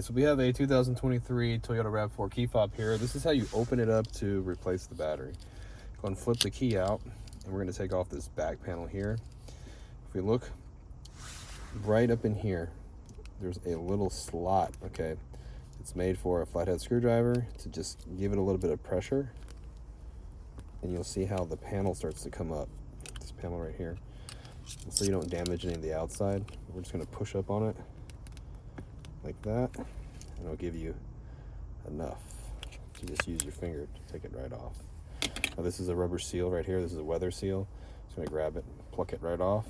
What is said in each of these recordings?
So we have a 2023 Toyota RAV4 key fob here. This is how you open it up to replace the battery. Go and flip the key out, and we're going to take off this back panel here. If we look right up in here, there's a little slot, okay? It's made for a flathead screwdriver to just give it a little bit of pressure, and you'll see how the panel starts to come up. This panel right here. So you don't damage any of the outside. We're just going to push up on it like that, and it'll give you enough to just use your finger to take it right off. Now this is a rubber seal right here. This is a weather seal. Just gonna grab it, pluck it right off.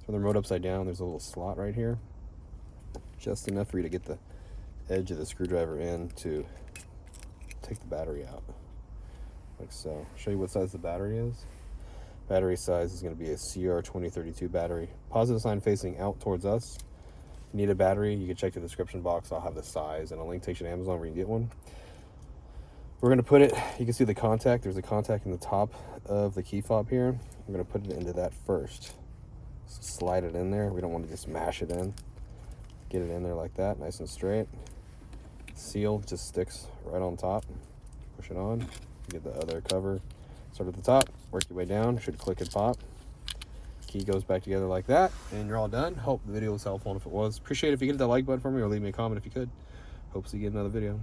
So the remote upside down, there's a little slot right here, just enough for you to get the edge of the screwdriver in to take the battery out, like so. I'll show you what size the battery is. Battery size is going to be a CR2032 battery. Positive sign facing out towards us. If you need a battery, you can check the description box. I'll have the size, and a link takes you to Amazon where you can get one. We're going to put it, you can see the contact. There's a contact in the top of the key fob here. We're going to put it into that first. So slide it in there. We don't want to just mash it in. Get it in there like that, nice and straight. Seal just sticks right on top. Push it on. Get the other cover. Start at the top, work your way down. Should click and pop. Key goes back together like that, and you're all done. Hope the video was helpful, and if it was, appreciate it if you hit that like button for me or leave me a comment if you could. Hope to see you in another video.